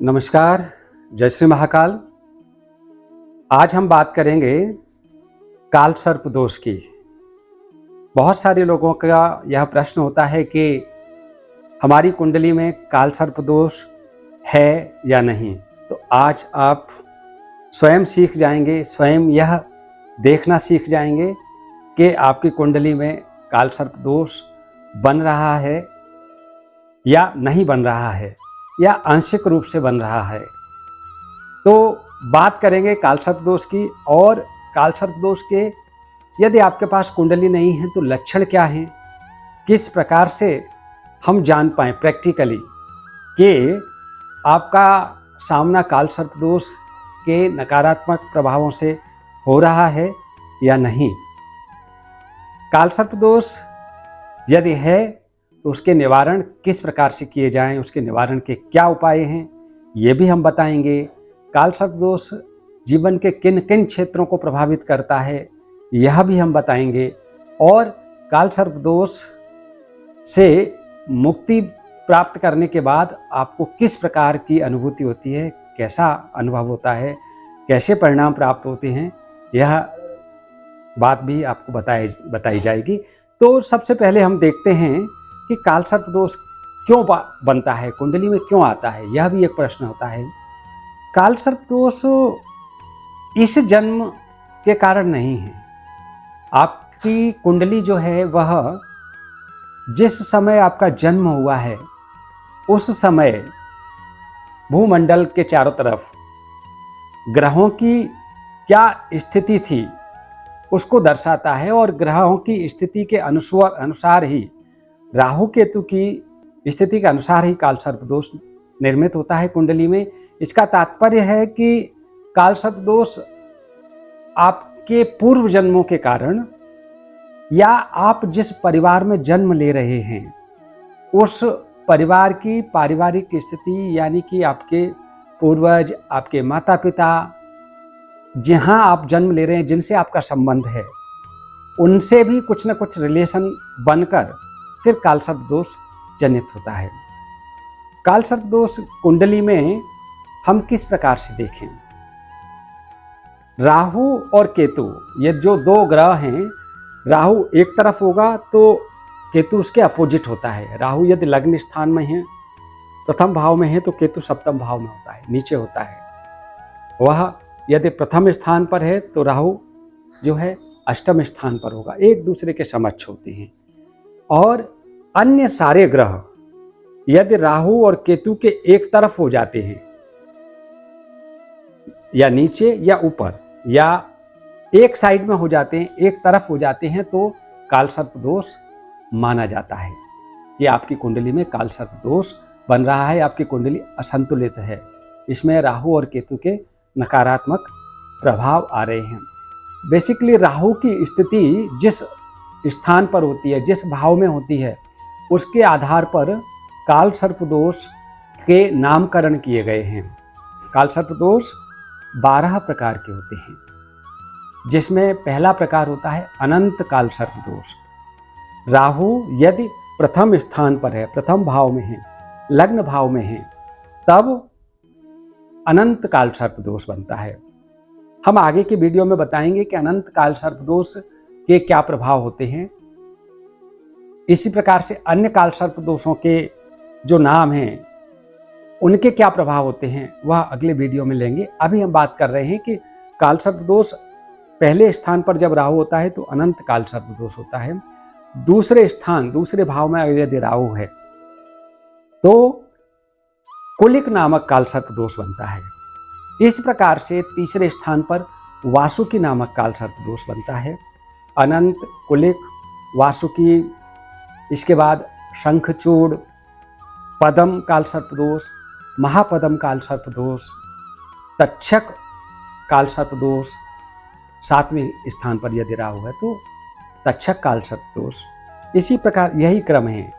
नमस्कार, जय श्री महाकाल। आज हम बात करेंगे काल सर्प दोष की। बहुत सारे लोगों का यह प्रश्न होता है कि हमारी कुंडली में काल सर्प दोष है या नहीं। तो आज आप स्वयं सीख जाएंगे, स्वयं यह देखना सीख जाएंगे कि आपकी कुंडली में काल सर्प दोष बन रहा है या नहीं बन रहा है, या आंशिक रूप से बन रहा है। तो बात करेंगे काल सर्प दोष की, और काल सर्प दोष के यदि आपके पास कुंडली नहीं है तो लक्षण क्या हैं, किस प्रकार से हम जान पाएं प्रैक्टिकली कि आपका सामना काल सर्प दोष के नकारात्मक प्रभावों से हो रहा है या नहीं। काल सर्प दोष यदि है तो उसके निवारण किस प्रकार से किए जाएं, उसके निवारण के क्या उपाय हैं, ये भी हम बताएंगे। काल सर्प दोष जीवन के किन किन क्षेत्रों को प्रभावित करता है, यह भी हम बताएंगे। और काल सर्प दोष से मुक्ति प्राप्त करने के बाद आपको किस प्रकार की अनुभूति होती है, कैसा अनुभव होता है, कैसे परिणाम प्राप्त होते हैं, यह बात भी आपको बताई जाएगी। तो सबसे पहले हम देखते हैं कि काल सर्प दोष क्यों बनता है, कुंडली में क्यों आता है, यह भी एक प्रश्न होता है। काल सर्प दोष इस जन्म के कारण नहीं है। आपकी कुंडली जो है वह जिस समय आपका जन्म हुआ है उस समय भूमंडल के चारों तरफ ग्रहों की क्या स्थिति थी उसको दर्शाता है, और ग्रहों की स्थिति के अनुसार ही, राहु केतु की स्थिति के अनुसार ही काल सर्प दोष निर्मित होता है कुंडली में। इसका तात्पर्य है कि काल सर्प दोष आपके पूर्व जन्मों के कारण, या आप जिस परिवार में जन्म ले रहे हैं उस परिवार की पारिवारिक स्थिति, यानी कि आपके पूर्वज, आपके माता पिता, जहां आप जन्म ले रहे हैं, जिनसे आपका संबंध है, उनसे भी कुछ न कुछ रिलेशन बनकर फिर काल सर्प दोष जनित होता है। काल सर्प दोष कुंडली में हम किस प्रकार से देखें। राहु और केतु, ये जो दो ग्रह हैं, राहु एक तरफ होगा तो केतु उसके अपोजिट होता है। राहु यदि लग्न स्थान में है, प्रथम भाव में है, तो केतु सप्तम भाव में होता है, नीचे होता है। वह यदि प्रथम स्थान पर है तो राहु जो है अष्टम स्थान पर होगा, एक दूसरे के समक्ष होते हैं। और अन्य सारे ग्रह यदि राहु और केतु के एक तरफ हो जाते हैं, या नीचे या ऊपर, या एक साइड में हो जाते हैं, एक तरफ हो जाते हैं, तो काल सर्प दोष माना जाता है कि आपकी कुंडली में काल सर्प दोष बन रहा है, आपकी कुंडली असंतुलित है, इसमें राहु और केतु के नकारात्मक प्रभाव आ रहे हैं। बेसिकली राहु की स्थिति जिस स्थान पर होती है, जिस भाव में होती है, उसके आधार पर काल सर्प दोष के नामकरण किए गए हैं। काल सर्प दोष 12 प्रकार के होते हैं, जिसमें पहला प्रकार होता है अनंत काल सर्प दोष। राहु यदि प्रथम स्थान पर है, प्रथम भाव में है, लग्न भाव में है, तब अनंत काल सर्प दोष बनता है। हम आगे की वीडियो में बताएंगे कि अनंत काल सर्प दोष के क्या प्रभाव होते हैं। इसी प्रकार से अन्य काल सर्प दोषों के जो नाम हैं उनके क्या प्रभाव होते हैं, वह अगले वीडियो में लेंगे। अभी हम बात कर रहे हैं कि काल सर्प दोष पहले स्थान पर जब राहु होता है तो अनंत काल सर्प दोष होता है। दूसरे स्थान, दूसरे भाव में अगर यदि राहु है तो कुलिक नामक काल सर्प दोष बनता है। इस प्रकार से तीसरे स्थान पर वासुकी नामक काल सर्प दोष बनता है। अनंत, कुलिक, वासुकी, इसके बाद शंखचूड़, पदम काल सर्प दोष, महापदम काल सर्प दोष, तक्षक काल सर्प दोष, सातवें स्थान पर यदि राहु है तो तक्षक काल सर्प दोष। इसी प्रकार यही क्रम है,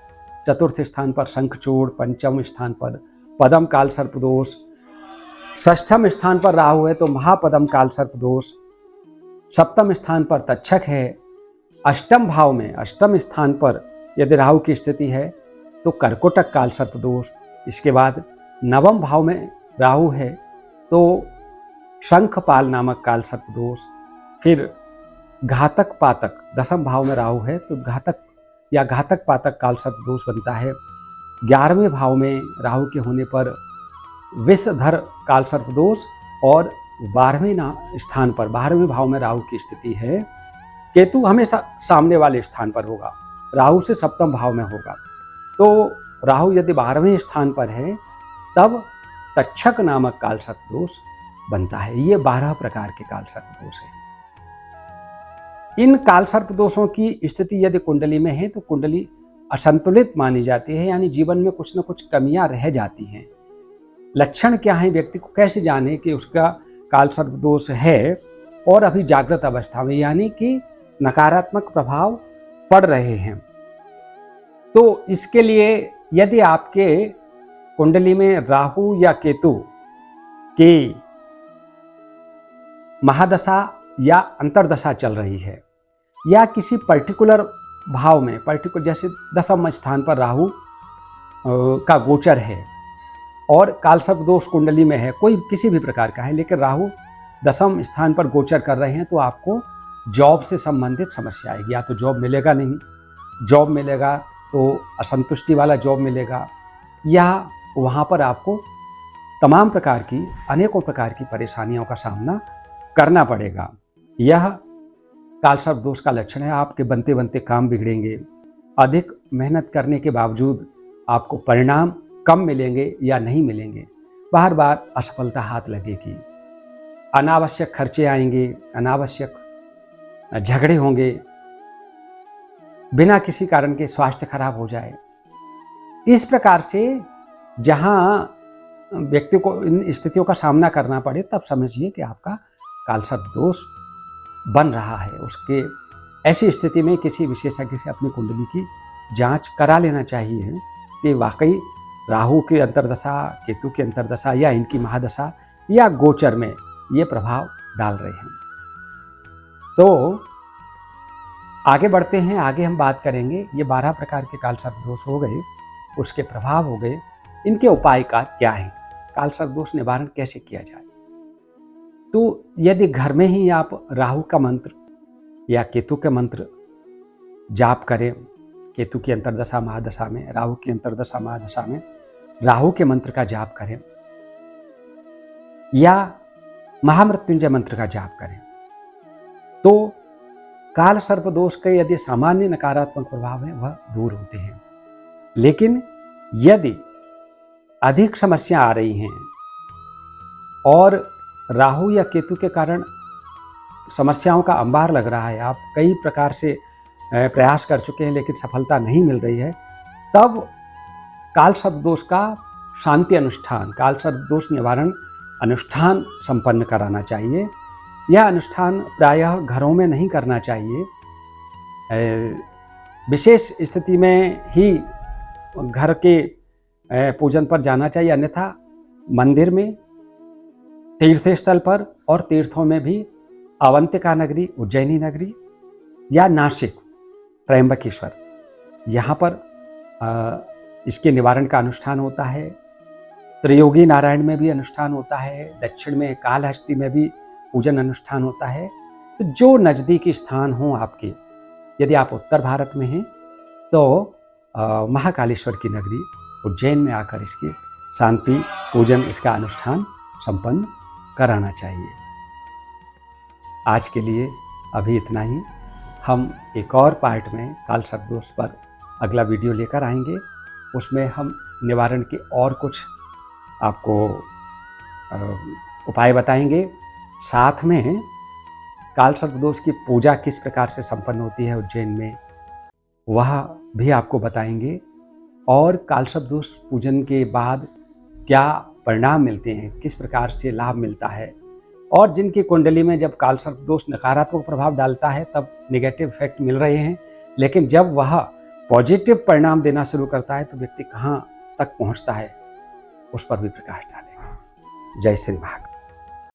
चतुर्थ स्थान पर शंखचूड़, पंचम स्थान पर पदम काल सर्प दोष, षष्ठम स्थान पर राहु है तो महापदम काल सर्प दोष, सप्तम स्थान पर तक्षक है, अष्टम भाव में, अष्टम स्थान पर यदि राहु की स्थिति है तो कर्कोटक काल सर्प दोष, इसके बाद नवम भाव में राहु है तो शंखपाल नामक काल सर्प दोष, फिर घातक पातक, दसम भाव में राहु है तो घातक या घातक पातक काल सर्प दोष बनता है। 11वें भाव में राहु के होने पर विषधर काल सर्प दोष, और 12वें स्थान पर 12वें भाव में राहु की स्थिति है। केतु हमेशा सामने वाले स्थान पर होगा, राहु से सप्तम भाव में होगा। तो राहु यदि 12वें स्थान पर है तब तक्षक नामक काल सर्प दोष बनता है। ये 12 प्रकार के काल सर्प दोष हैं। इन काल सर्प दोषों की स्थिति यदि कुंडली में है तो कुंडली असंतुलित मानी जाती है, यानी जीवन में कुछ न कुछ कमियां रह जाती हैं। लक्षण क्या है, व्यक्ति को कैसे जाने कि उसका काल सर्प दोष है और अभी जागृत अवस्था में, यानी कि नकारात्मक प्रभाव पड़ रहे हैं। तो इसके लिए यदि आपके कुंडली में राहु या केतु की महादशा या अंतर्दशा चल रही है, या किसी पर्टिकुलर भाव में जैसे दसम स्थान पर राहु का गोचर है और काल सर्प दोष कुंडली में है, कोई किसी भी प्रकार का है, लेकिन राहु दसम स्थान पर गोचर कर रहे हैं, तो आपको जॉब से संबंधित समस्या आएगी। या तो जॉब मिलेगा नहीं, जॉब मिलेगा तो असंतुष्टि वाला जॉब मिलेगा, या वहाँ पर आपको तमाम प्रकार की अनेकों प्रकार की परेशानियों का सामना करना पड़ेगा। यह काल सर्प दोष का लक्षण है। आपके बनते बनते काम बिगड़ेंगे, अधिक मेहनत करने के बावजूद आपको परिणाम कम मिलेंगे या नहीं मिलेंगे, बार बार असफलता हाथ लगेगी, अनावश्यक खर्चे आएंगे, अनावश्यक झगड़े होंगे, बिना किसी कारण के स्वास्थ्य खराब हो जाए। इस प्रकार से जहां व्यक्ति को इन स्थितियों का सामना करना पड़े, तब समझिए कि आपका काल सर्प दोष बन रहा है। उसके ऐसी स्थिति में किसी विशेषज्ञ से अपनी कुंडली की जांच करा लेना चाहिए कि वाकई राहु की अंतर्दशा, केतु की अंतर्दशा या इनकी महादशा या गोचर में ये प्रभाव डाल रहे हैं। तो आगे बढ़ते हैं, आगे हम बात करेंगे। ये 12 प्रकार के काल सर्प दोष हो गए, उसके प्रभाव हो गए, इनके उपाय का क्या है, काल सर्प दोष निवारण कैसे किया जाए। तो यदि घर में ही आप राहु का मंत्र या केतु के मंत्र जाप करें, केतु की अंतर्दशा महादशा में, राहु की अंतर्दशा महादशा में राहु के मंत्र का जाप करें, या महामृत्युंजय मंत्र का जाप करें, तो काल सर्प दोष के यदि सामान्य नकारात्मक प्रभाव है वह दूर होते हैं। लेकिन यदि अधिक समस्या आ रही हैं और राहु या केतु के कारण समस्याओं का अंबार लग रहा है, आप कई प्रकार से प्रयास कर चुके हैं लेकिन सफलता नहीं मिल रही है, तब काल सर्प दोष का शांति अनुष्ठान, काल सर्प दोष निवारण अनुष्ठान संपन्न कराना चाहिए। यह अनुष्ठान प्रायः घरों में नहीं करना चाहिए, विशेष स्थिति में ही घर के पूजन पर जाना चाहिए, अन्यथा मंदिर में, तीर्थ स्थल पर और तीर्थों में भी, अवंतिका नगरी, उज्जैनी नगरी या नासिक, त्र्यंबकेश्वर, यहाँ पर इसके निवारण का अनुष्ठान होता है। त्रियोगी नारायण में भी अनुष्ठान होता है, दक्षिण में कालहस्ती में भी पूजन अनुष्ठान होता है। तो जो नज़दीकी स्थान हो आपके, यदि आप उत्तर भारत में हैं तो महाकालेश्वर की नगरी उज्जैन में आकर इसकी शांति पूजन, इसका अनुष्ठान संपन्न कराना चाहिए। आज के लिए अभी इतना ही। हम एक और पार्ट में काल सर्प दोष पर अगला वीडियो लेकर आएंगे, उसमें हम निवारण के और कुछ आपको उपाय बताएंगे। साथ में काल सर्प दोष की पूजा किस प्रकार से संपन्न होती है उज्जैन में, वह भी आपको बताएंगे, और काल सर्प दोष पूजन के बाद क्या परिणाम मिलते हैं, किस प्रकार से लाभ मिलता है, और जिनकी कुंडली में जब काल सर्प दोष नकारात्मक प्रभाव डालता है तब नेगेटिव इफेक्ट मिल रहे हैं, लेकिन जब वह पॉजिटिव परिणाम देना शुरू करता है तो व्यक्ति कहाँ तक पहुँचता है, उस पर भी प्रकाश डालेगा। जय श्री महाकाल।